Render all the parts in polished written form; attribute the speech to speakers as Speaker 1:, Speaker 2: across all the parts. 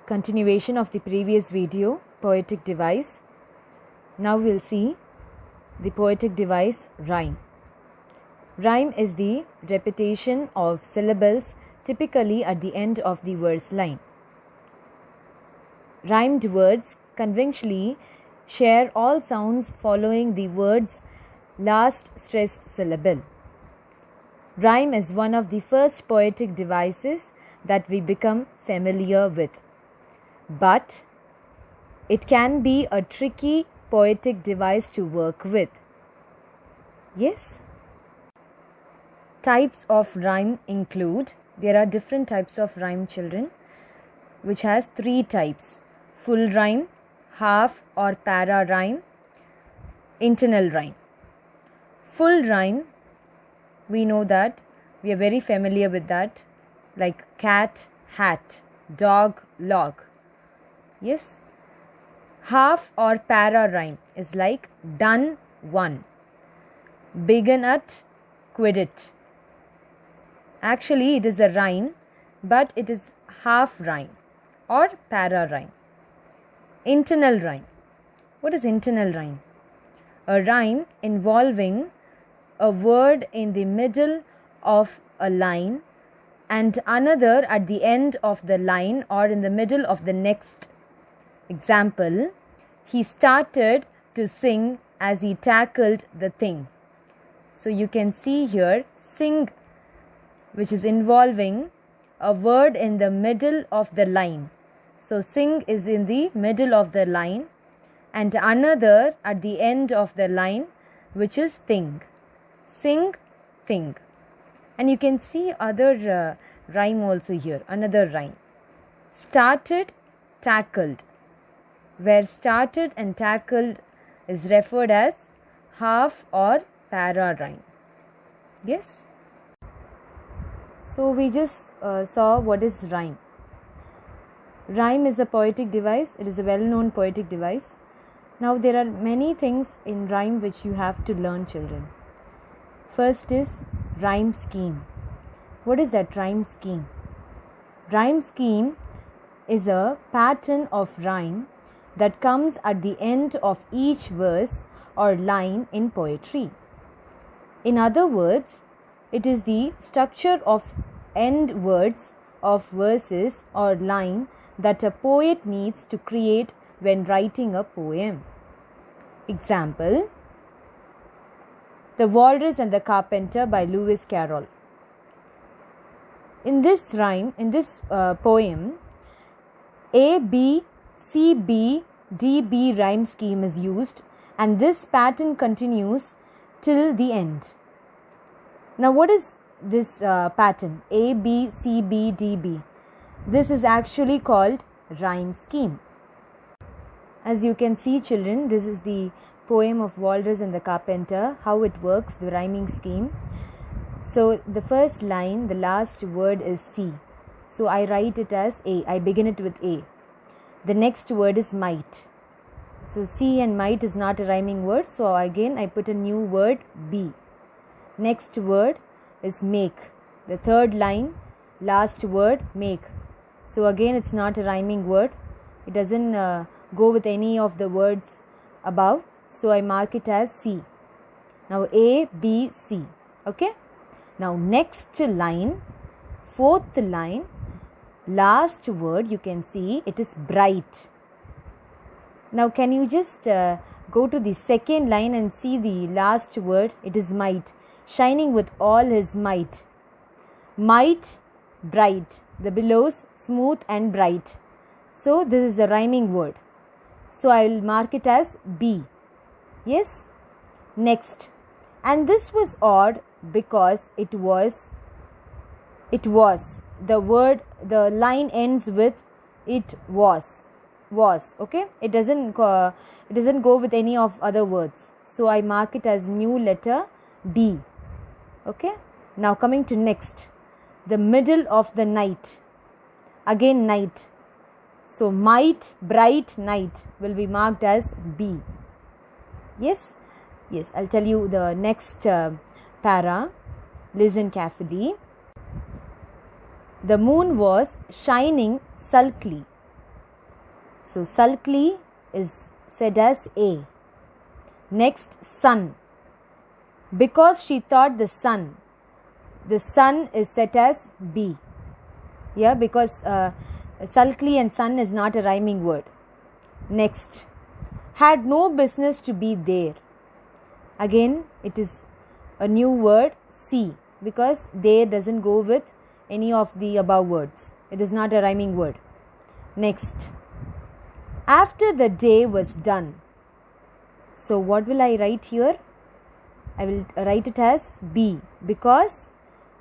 Speaker 1: Continuation of the previous video, poetic device. Now we'll see the poetic device rhyme. Rhyme is the repetition of syllables typically at the end of the verse line. Rhymed words conventionally share all sounds following the word's last stressed syllable. Rhyme is one of the first poetic devices that we become familiar with. But it can be a tricky poetic device to work with. Yes? Types of rhyme include, there are different types of rhyme, children, which has 3 types: full rhyme, half or para rhyme, internal rhyme. Full rhyme, we know that, we are very familiar with that, like cat, hat, dog, log. Yes? Half or para rhyme is like done, one, begin at, quit it. Actually, it is a rhyme, but it is half rhyme or para rhyme. Internal rhyme. What is internal rhyme? A rhyme involving a word in the middle of a line and another at the end of the line or in the middle of the next. Example, he started to sing as he tackled the thing. So you can see here, sing, which is involving a word in the middle of the line. So sing is in the middle of the line and another at the end of the line, which is thing. Sing, thing. And you can see other rhyme also here, another rhyme. Started, tackled, where started and tackled is referred as half or para rhyme. Yes? So we just saw what is rhyme. Rhyme is a poetic device. It is a well-known poetic device. Now there are many things in rhyme which you have to learn, children. First is rhyme scheme. What is that rhyme scheme? Rhyme scheme is a pattern of rhyme that comes at the end of each verse or line in poetry. In other words, it is the structure of end words of verses or line that a poet needs to create when writing a poem. Example, The Walrus and the Carpenter by Lewis Carroll. In this rhyme, in this poem, A, B, C, B, D, B rhyme scheme is used and this pattern continues till the end. Now what is this pattern? A, B, C, B, D, B. This is actually called rhyme scheme. As you can see, children, this is the poem of Walrus and the Carpenter, how it works, the rhyming scheme. So the first line, the last word is C. So I write it as A. I begin it with A. The next word is might. So C and might is not a rhyming word. So again I put a new word B. Next word is make. The third line, last word make. So again it's not a rhyming word. It doesn't go with any of the words above. So I mark it as C. Now A, B, C. Okay. Now next line, fourth line, last word, you can see it is bright. Now can you just go to the second line and see the last word? It is might, shining with all his might. Might, bright, the billows smooth and bright. So this is a rhyming word. So I will mark it as B. Yes? Next. And this was odd because it was, the word, the line ends with it was, okay? It doesn't go with any of other words. So I mark it as new letter D. Okay? Now coming to next. The middle of the night. Again night. So might, bright, night will be marked as B. Yes? Yes, I'll tell you the next para. Listen carefully. The moon was shining sulkily. So sulkily is said as A. Next, sun. Because she thought the sun is set as B. Yeah, because sulkily and sun is not a rhyming word. Next, had no business to be there. Again, it is a new word, C, because there doesn't go with any of the above words. It is not a rhyming word. Next, after the day was done. So what will I write here? I will write it as B, because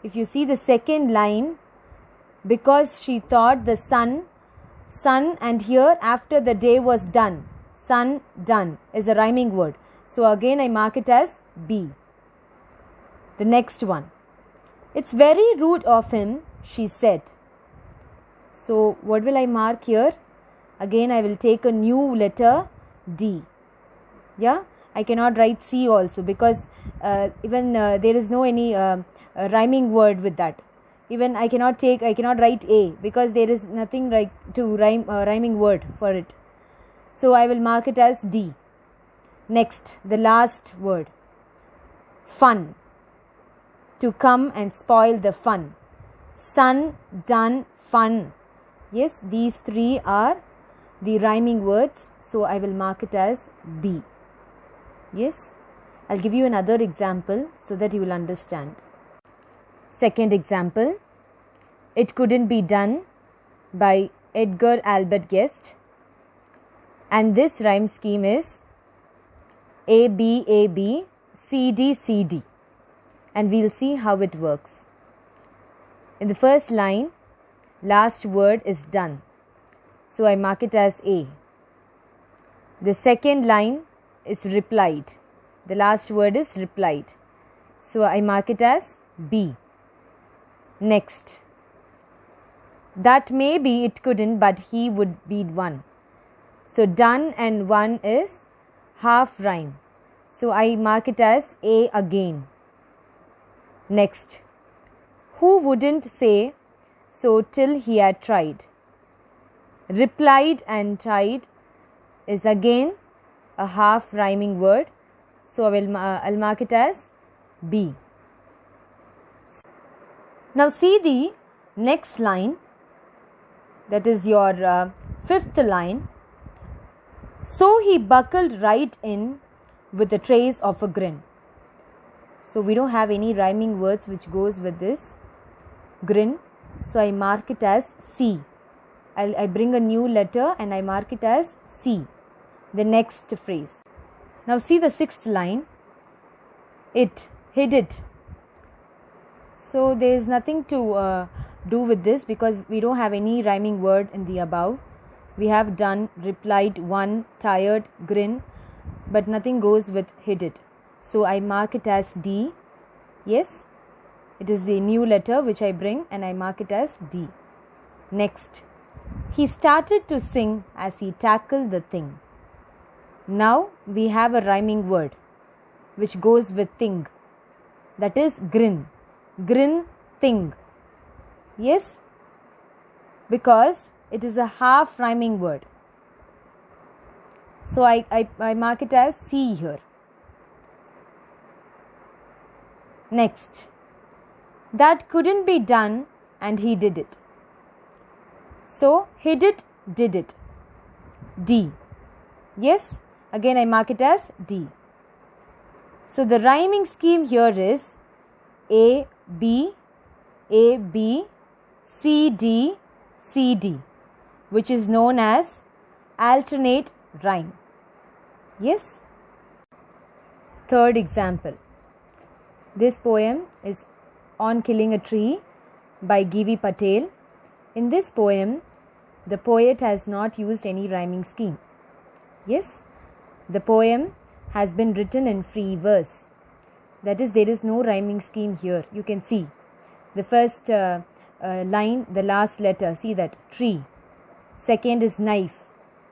Speaker 1: if you see the second line, because she thought the sun, and here after the day was done, sun done is a rhyming word. So again I mark it as B. The next one, it's very rude of him, she said. So what will I mark here? Again I will take a new letter D. Yeah, I cannot write C also, because even there is no any rhyming word with that. Even I cannot write A, because there is nothing like to rhyming word for it. So I will mark it as D. Next, the last word, fun. To come and spoil the fun. Sun, done, fun. Yes, these three are the rhyming words. So I will mark it as B. Yes, I'll give you another example so that you will understand. Second example, It Couldn't Be Done by Edgar Albert Guest, and this rhyme scheme is A B A B C D C D, and we'll see how it works. In the first line, last word is done, so I mark it as A. The second line is replied, the last word is replied, so I mark it as B. Next, that maybe it couldn't, but he would be one. So done and one is half rhyme, so I mark it as A again. Next, who wouldn't say so till he had tried. Replied and tried is again a half rhyming word, so I'll mark it as B. Now see the next line, that is your fifth line. So he buckled right in with a trace of a grin. So we don't have any rhyming words which goes with this grin, so I mark it as C. I bring a new letter and I mark it as C. The next phrase. Now see the sixth line. It hid it. So there is nothing to do with this, because we don't have any rhyming word in the above. We have done, replied, won, tired, grin, but nothing goes with hid it. So I mark it as D. Yes, it is the new letter which I bring and I mark it as D. Next, he started to sing as he tackled the thing. Now we have a rhyming word which goes with thing, that is grin. Grin, thing. Yes, because it is a half rhyming word. So I mark it as C here. Next, that couldn't be done and he did it. So hid it, did it. D. Yes, again I mark it as D. So the rhyming scheme here is A, B, C, D, C, D, which is known as alternate rhyme. Yes. Third example. This poem is On Killing a Tree by G.V. Patel. In this poem, the poet has not used any rhyming scheme. Yes, the poem has been written in free verse. That is, there is no rhyming scheme here. You can see the first line, the last letter, see that, tree. Second is knife.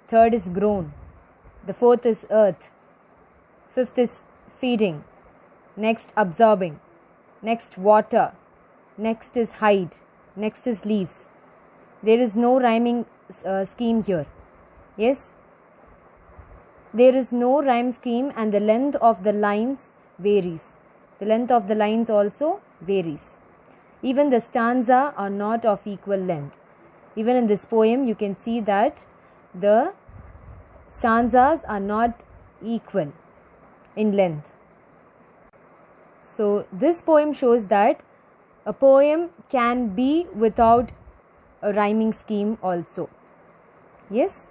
Speaker 1: Third is grown. The fourth is earth. Fifth is feeding. Next, absorbing. Next, water. Next is hide. Next is leaves. There is no rhyming scheme here. Yes, there is no rhyme scheme and the length of the lines varies. The length of the lines also varies. Even the stanza are not of equal length. Even in this poem, you can see that the stanzas are not equal in length. So, this poem shows that a poem can be without a rhyming scheme also. Yes.